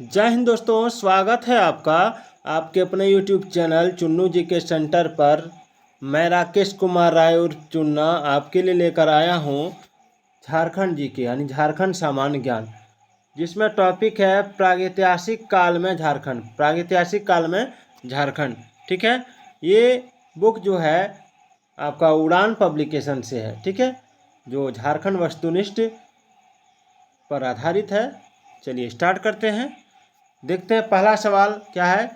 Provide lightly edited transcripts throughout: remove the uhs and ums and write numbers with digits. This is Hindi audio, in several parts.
जय हिंद दोस्तों, स्वागत है आपका आपके अपने यूट्यूब चैनल चुन्नू जी के सेंटर पर। मैं राकेश कुमार राय उर्फ चुन्ना आपके लिए लेकर आया हूँ झारखंड जी के यानी झारखंड सामान्य ज्ञान, जिसमें टॉपिक है प्रागैतिहासिक काल में झारखंड। प्रागैतिहासिक काल में झारखंड, ठीक है। ये बुक जो है आपका उड़ान पब्लिकेशन से है, ठीक है, जो झारखंड वस्तुनिष्ठ पर आधारित है। चलिए स्टार्ट करते हैं, देखते हैं पहला सवाल क्या है।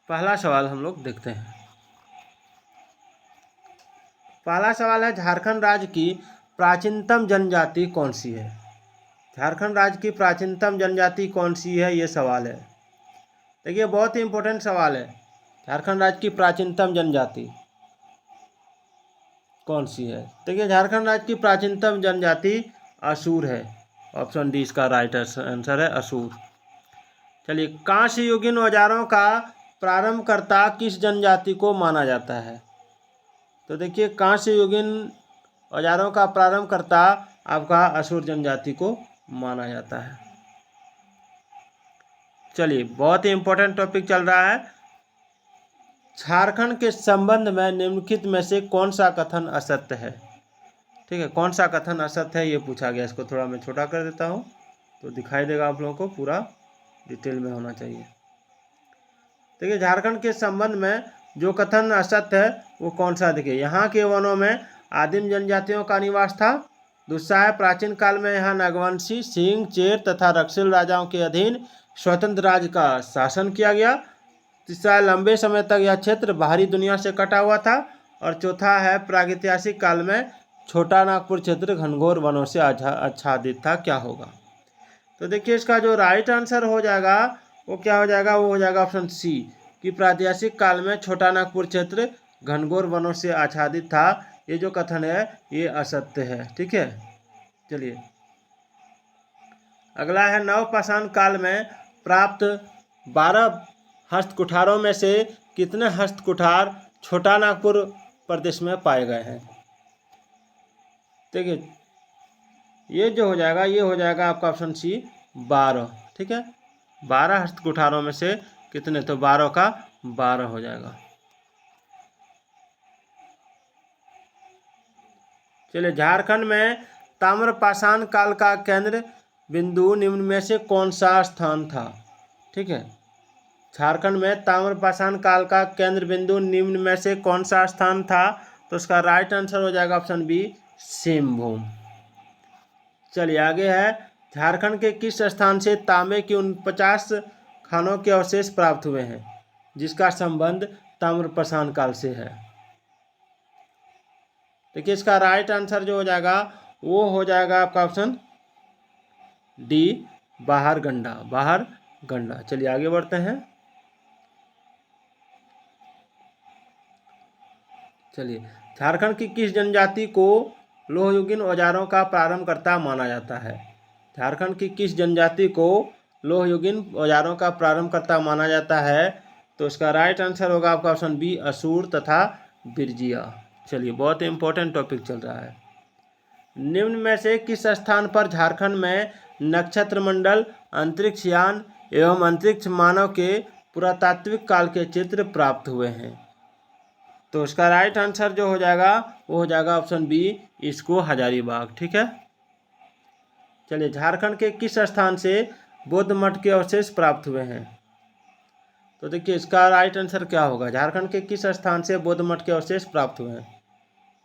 पहला सवाल हम लोग देखते हैं। पहला सवाल है, झारखंड राज्य की प्राचीनतम जनजाति कौन सी है। झारखंड राज्य की प्राचीनतम जनजाति कौन सी है, ये सवाल है। देखिए बहुत ही इंपॉर्टेंट सवाल है। झारखंड राज्य की प्राचीनतम जनजाति कौन सी है। देखिए झारखंड राज्य की प्राचीनतम जनजाति असुर है। ऑप्शन डी इसका राइट आंसर है, असुर। चलिए, कांस्य युगीन औजारों का प्रारंभकर्ता किस जनजाति को माना जाता है। तो देखिए कांस्य युगीन औजारों का प्रारंभकर्ता आपका असुर जनजाति को माना जाता है। चलिए बहुत ही इंपॉर्टेंट टॉपिक चल रहा है। झारखंड के संबंध में निम्नलिखित में से कौन सा कथन असत्य है। ठीक है, कौन सा कथन असत्य है ये पूछा गया। इसको थोड़ा मैं छोटा कर देता हूँ तो दिखाई देगा आप लोगों को, पूरा डिटेल में होना चाहिए। देखिए झारखंड के संबंध में जो कथन असत्य है वो कौन सा। देखिए, यहाँ के वनों में आदिम जनजातियों का निवास था। दूसरा है, प्राचीन काल में यहाँ नागवंशी, सिंह, चेर तथा रक्षिल राजाओं के अधीन स्वतंत्र राज्य का शासन किया गया। तीसरा, लंबे समय तक यह क्षेत्र बाहरी दुनिया से कटा हुआ था। और चौथा है, प्रागैतिहासिक काल में छोटा नागपुर क्षेत्र घनघोर वनों से आच्छादित था। क्या होगा। तो देखिए इसका जो राइट आंसर हो जाएगा वो क्या हो जाएगा, वो हो जाएगा ऑप्शन सी, कि प्रागैतिहासिक काल में छोटा नागपुर क्षेत्र घनघोर वनों से आच्छादित था। ये जो कथन है ये असत्य है, ठीक है। चलिए अगला है, नवपाषाण काल में प्राप्त 12 हस्तकुठारों में से कितने हस्तकुठार छोटा नागपुर प्रदेश में पाए गए हैं। देखिए ये जो हो जाएगा ये हो जाएगा आपका ऑप्शन सी 12, ठीक है। 12 हस्तकुठारों में से कितने, तो 12 का 12 हो जाएगा। चलिए, झारखंड में ताम्रपाषाण काल का केंद्र बिंदु निम्न में से कौन सा स्थान था। ठीक है, झारखंड में ताम्रपाषाण काल का केंद्र बिंदु निम्न में से कौन सा स्थान था। तो उसका राइट आंसर हो जाएगा ऑप्शन बी, सिंहभूम। चलिए आगे है, झारखंड के किस स्थान से तांबे की 49 खानों के अवशेष प्राप्त हुए हैं, जिसका संबंध ताम्रपाषाण काल से है। देखिए इसका राइट आंसर जो हो जाएगा वो हो जाएगा आपका ऑप्शन डी, बाहरगंडा। बाहरगंडा। चलिए आगे बढ़ते हैं। चलिए, झारखंड की किस जनजाति को लोहयुगीन औजारों का प्रारंभकर्ता माना जाता है। झारखंड की किस जनजाति को लोहयुगीन औजारों का प्रारंभकर्ता माना जाता है। तो इसका राइट आंसर होगा आपका ऑप्शन बी, असुर तथा बिरजिया। चलिए बहुत इंपॉर्टेंट टॉपिक चल रहा है। निम्न में से किस स्थान पर झारखंड में नक्षत्र मंडल, अंतरिक्ष यान एवं अंतरिक्ष मानव के पुरातात्विक काल के चित्र प्राप्त हुए हैं। तो इसका राइट आंसर जो हो जाएगा वो हो जाएगा ऑप्शन बी, इसको हजारीबाग, ठीक है। चलिए, झारखंड के किस स्थान से बौद्ध मठ के अवशेष प्राप्त हुए हैं। तो देखिए इसका राइट आंसर क्या होगा, झारखंड के किस स्थान से बौद्ध मठ के अवशेष प्राप्त हुए हैं।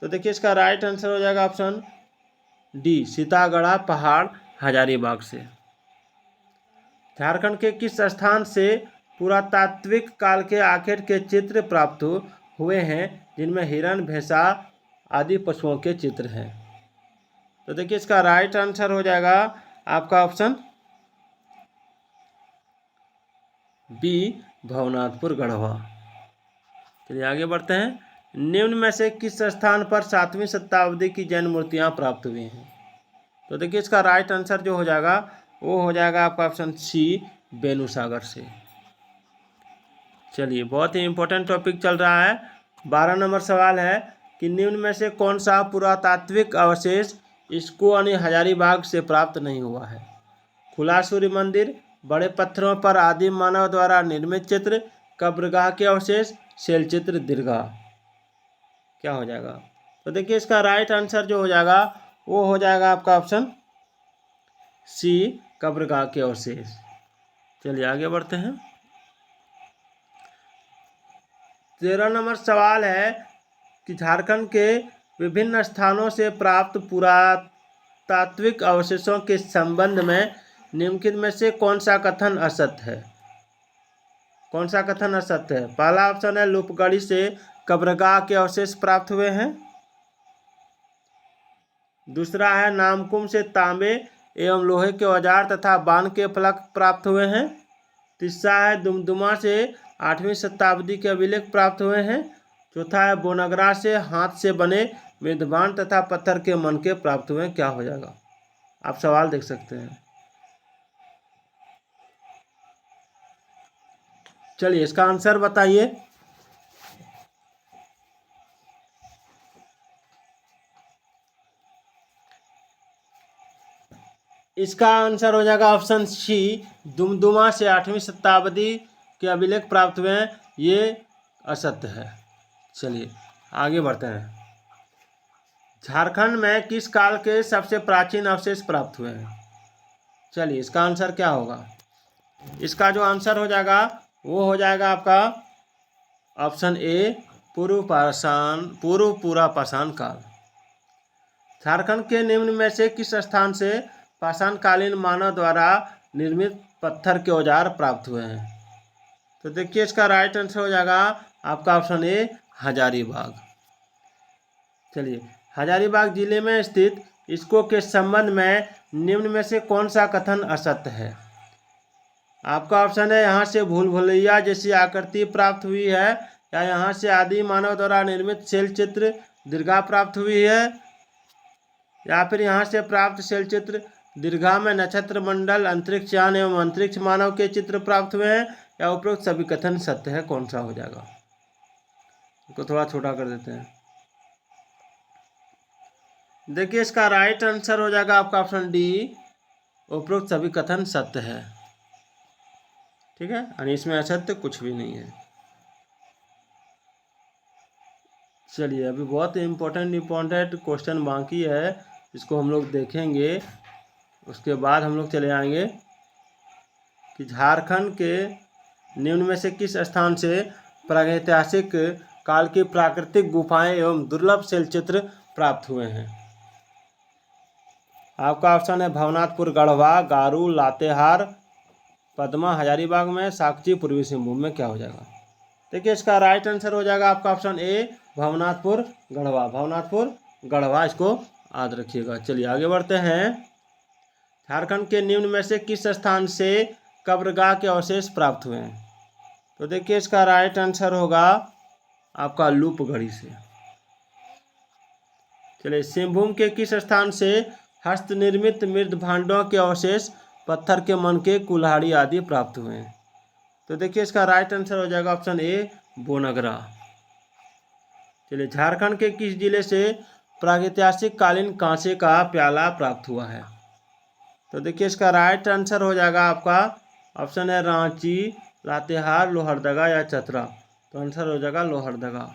तो देखिए इसका राइट आंसर हो जाएगा ऑप्शन डी, सीतागढ़ा पहाड़ हजारीबाग से। झारखंड के किस स्थान से पुरातात्विक काल के आखिर के चित्र प्राप्त हुए हैं, जिनमें हिरण, भैंसा आदि पशुओं के चित्र हैं। तो देखिए इसका राइट आंसर हो जाएगा आपका ऑप्शन बी, भवनाथपुर गढ़वा। चलिए आगे बढ़ते हैं। निम्न में से किस स्थान पर 7वीं शताब्दी की जैन मूर्तियां प्राप्त हुई हैं। तो देखिए इसका राइट आंसर जो हो जाएगा वो हो जाएगा आपका ऑप्शन सी, बेनुसागर से। चलिए बहुत ही इंपॉर्टेंट टॉपिक चल रहा है। 12 नंबर सवाल है कि निम्न में से कौन सा पुरातात्विक अवशेष इसको यानी हजारीबाग से प्राप्त नहीं हुआ है। खुला सूर्य मंदिर, बड़े पत्थरों पर आदिम मानव द्वारा निर्मित चित्र, कब्रगाह के अवशेष, शैल चित्र, दीर्घा। क्या हो जाएगा? तो देखिए इसका राइट आंसर जो हो जाएगा वो हो जाएगा आपका ऑप्शन सी, कब्रगाह के अवशेष। चलिए आगे बढ़ते हैं। 13 नंबर सवाल है कि झारखंड के विभिन्न स्थानों से प्राप्त पुरातात्विक अवशेषों के संबंध में निम्नलिखित में से कौन सा कथन असत्य है? कौन सा कथन असत्य है? पहला ऑप्शन है लूपगढ़ी से कब्रगाह के अवशेष प्राप्त हुए हैं। दूसरा है नामकुम से तांबे एवं लोहे के औजार तथा बाण के फलक प्राप्त हुए हैं। तीसरा है दुमदुमा से 8वीं शताब्दी के अभिलेख प्राप्त हुए हैं। चौथा है बोनगरा से हाथ से बने मृदबाण तथा पत्थर के मनके प्राप्त हुए हैं। क्या हो जाएगा? आप सवाल देख सकते हैं। चलिए इसका आंसर बताइए। इसका आंसर हो जाएगा ऑप्शन सी, दुमदुमा से 8वीं शताब्दी के अभिलेख प्राप्त हुए हैं। ये असत्य है। चलिए आगे बढ़ते हैं। झारखंड में किस काल के सबसे प्राचीन अवशेष प्राप्त हुए हैं? चलिए इसका आंसर क्या होगा? इसका जो आंसर हो जाएगा वो हो जाएगा आपका ऑप्शन ए, पूर्व पूरा पाषाण काल। झारखंड के निम्न में से किस स्थान से पाषाणकालीन मानव द्वारा निर्मित पत्थर के औजार प्राप्त हुए हैं? तो देखिए इसका राइट आंसर हो जाएगा आपका ऑप्शन ए, हजारीबाग। चलिए हजारीबाग जिले में स्थित इसको के संबंध में निम्न में से कौन सा कथन असत्य है? आपका ऑप्शन है यहाँ से भूल भुलैया जैसी आकृति प्राप्त हुई है, या यहाँ से आदि मानव द्वारा निर्मित शैल चित्र दीर्घा प्राप्त हुई है, या फिर यहाँ से प्राप्त शैल चित्र दीर्घा में नक्षत्र मंडल, अंतरिक्ष यान एवं अंतरिक्ष मानव के चित्र प्राप्त हुए हैं, या उपरोक्त सभी कथन सत्य है। कौन सा हो जाएगा? इसको थोड़ा छोटा कर देते हैं। देखिए इसका राइट आंसर हो जाएगा आपका ऑप्शन डी, उपरोक्त सभी कथन सत्य है। ठीक है, यानी इसमें असत्य कुछ भी नहीं है। चलिए अभी बहुत इम्पोर्टेंट क्वेश्चन बाकी है, इसको हम लोग देखेंगे। उसके बाद हम लोग चले जाएंगे कि झारखंड के निम्न में से किस स्थान से प्रागैतिहासिक काल की प्राकृतिक गुफाएं एवं दुर्लभ शैलचित्र प्राप्त हुए हैं? आपका ऑप्शन है भवनाथपुर, गढ़वा, गारू, लातेहार, पदमा, हजारीबाग में, साकची, पूर्वी सिंहभूम में। क्या हो जाएगा? देखिए इसका राइट आंसर हो जाएगा आपका ऑप्शन ए, भवनाथपुर, गढ़वा। भवनाथपुर, गढ़वा, इसको याद रखिएगा। चलिए आगे बढ़ते हैं। झारखंड के निम्न में से किस स्थान से कब्रगाह के अवशेष प्राप्त हुए हैं? तो देखिए इसका राइट आंसर होगा आपका लूपगढ़ी से। चलिए सिंहभूम के किस स्थान से हस्तनिर्मित मृद भांडों के अवशेष, पत्थर के मनके, कुल्हाड़ी आदि प्राप्त हुए हैं? तो देखिए इसका राइट आंसर हो जाएगा ऑप्शन ए, बोनगरा। चलिए झारखंड के किस जिले से प्रागैतिहासिक कालीन कांसे का प्याला प्राप्त हुआ है? तो देखिए इसका राइट आंसर हो जाएगा आपका ऑप्शन है रांची, लातेहार, लोहरदगा या चतरा। तो आंसर हो जाएगा लोहरदगा।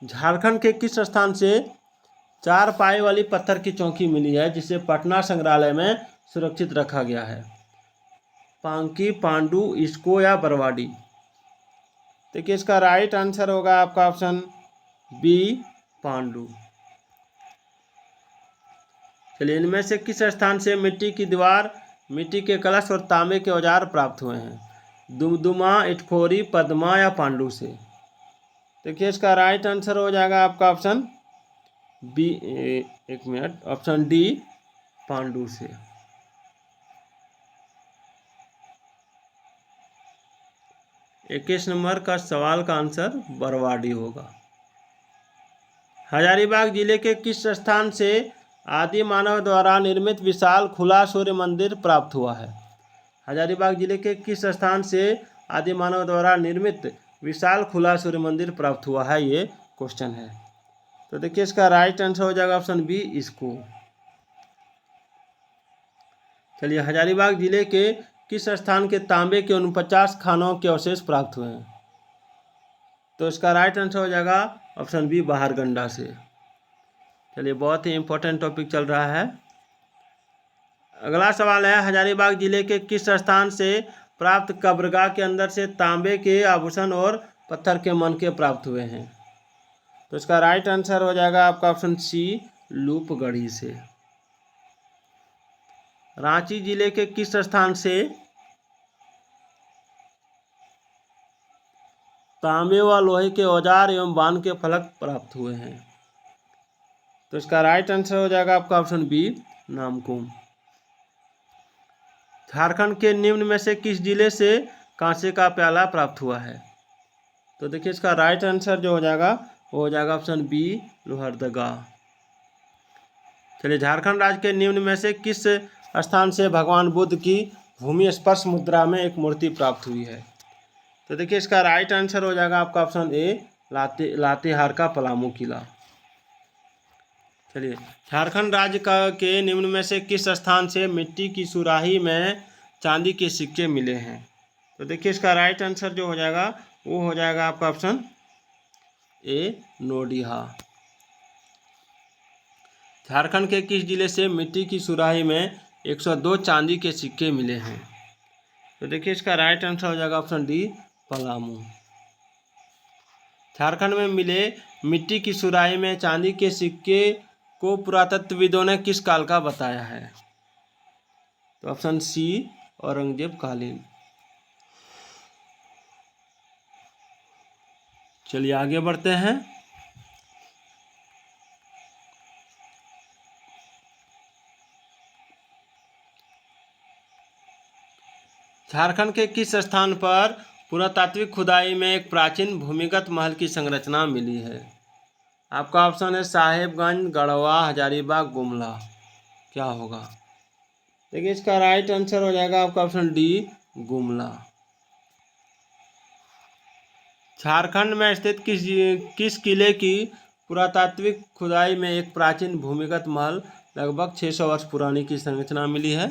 झारखंड के किस स्थान से 4 पाए वाली पत्थर की चौकी मिली है जिसे पटना संग्रहालय में सुरक्षित रखा गया है? पांकी, पांडु, इसको या बरवाडी? देखिए इसका राइट आंसर होगा आपका ऑप्शन बी, पांडु। चलिए इनमें से किस स्थान से मिट्टी की दीवार, मिट्टी के कलश और तांबे के औजार प्राप्त हुए हैं? दुमदुमा, इटखोरी, पदमा या पांडु से? देखिए इसका राइट आंसर हो जाएगा आपका ऑप्शन बी, एक मिनट, ऑप्शन डी, पांडु से। इक्कीस नंबर का सवाल का आंसर बरवाडी होगा। हजारीबाग जिले के किस स्थान से आदि मानव द्वारा निर्मित विशाल खुला सूर्य मंदिर प्राप्त हुआ है? हजारीबाग जिले के किस स्थान से आदि मानव द्वारा निर्मित विशाल खुला सूर्य मंदिर प्राप्त हुआ है, ये क्वेश्चन है। तो देखिए इसका राइट आंसर हो जाएगा ऑप्शन बी, इसको। चलिए, हजारीबाग जिले के किस स्थान के तांबे के 49 खानों के अवशेष प्राप्त हुए हैं? तो इसका राइट आंसर हो जाएगा ऑप्शन बी, बहारगंडा से। चलिए, बहुत ही इंपॉर्टेंट टॉपिक चल रहा है। अगला सवाल है, हजारीबाग जिले के किस स्थान से प्राप्त कब्रगाह के अंदर से तांबे के आभूषण और पत्थर के मनके प्राप्त हुए हैं? तो इसका राइट आंसर हो जाएगा आपका ऑप्शन सी, लूपगढ़ी से। रांची जिले के किस स्थान से तांबे व लोहे के औजार एवं बाण के फलक प्राप्त हुए हैं? तो इसका राइट आंसर हो जाएगा आपका ऑप्शन बी, नामकुम। झारखंड के निम्न में से किस जिले से कांसे का प्याला प्राप्त हुआ है? तो देखिए, इसका राइट आंसर जो हो जाएगा वो हो जाएगा ऑप्शन बी, लोहरदगा। चलिए, झारखंड राज्य के निम्न में से किस स्थान से भगवान बुद्ध की भूमि स्पर्श मुद्रा में एक मूर्ति प्राप्त हुई है? तो देखिए, इसका राइट आंसर हो जाएगा आपका ऑप्शन ए, लातेहार का पलामू किला। चलिए, झारखंड राज्य के निम्न में से किस स्थान से मिट्टी की सुराही में चांदी के सिक्के मिले हैं? तो देखिए, इसका राइट आंसर जो हो जाएगा वो हो जाएगा आपका ऑप्शन ए, नोडिहा। झारखंड के किस जिले से मिट्टी की सुराही में 102 चांदी के सिक्के मिले हैं? तो देखिए, इसका राइट आंसर हो जाएगा ऑप्शन डी, पलामू। झारखंड में मिले मिट्टी की सुराही में चांदी के सिक्के को पुरातत्वविदों ने किस काल का बताया है? तो ऑप्शन सी, औरंगजेब कालीन। चलिए, आगे बढ़ते हैं। झारखंड के किस स्थान पर पुरातात्विक खुदाई में एक प्राचीन भूमिगत महल की संरचना मिली है? आपका ऑप्शन है साहेबगंज, गढ़वा, हजारीबाग, गुमला। क्या होगा? देखिए, इसका राइट आंसर हो जाएगा आपका ऑप्शन डी, गुमला। झारखंड में स्थित किस किले की पुरातात्विक खुदाई में एक प्राचीन भूमिगत महल लगभग 600 वर्ष पुरानी की संरचना मिली है?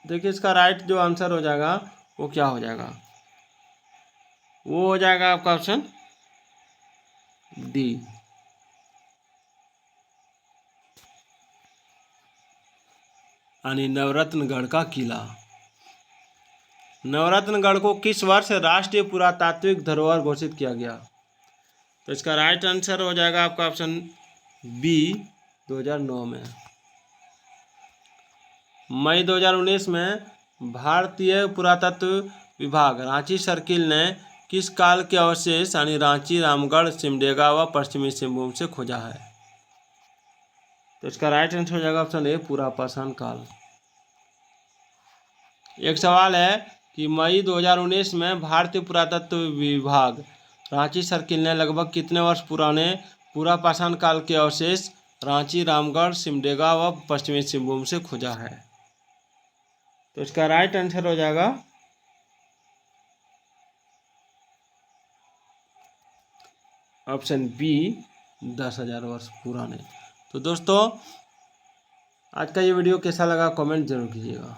देखिए, इसका राइट जो आंसर हो जाएगा वो क्या हो जाएगा? वो हो जाएगा आपका ऑप्शन डी, यानी नवरत्नगढ़ का किला। नवरत्नगढ़ को किस वर्ष राष्ट्रीय पुरातात्विक धरोहर घोषित किया गया? तो इसका राइट आंसर हो जाएगा आपका ऑप्शन बी, 2009 में। मई 2019 में भारतीय पुरातत्व विभाग रांची सर्किल ने किस काल के अवशेष यानी रांची, रामगढ़, सिमडेगा व पश्चिमी सिंहभूम से खोजा है? तो इसका राइट आंसर हो जाएगा ऑप्शन ए, पुरापाषाण काल। एक सवाल है कि मई 2019 में भारतीय पुरातत्व विभाग रांची सर्किल ने लगभग कितने वर्ष पुराने पुरापाषाण काल के अवशेष रांची, रामगढ़, सिमडेगा व पश्चिमी सिंहभूम से खोजा है? तो इसका राइट आंसर हो जाएगा ऑप्शन बी, 10,000 वर्ष पुराने। तो दोस्तों, आज का ये वीडियो कैसा लगा कमेंट जरूर कीजिएगा।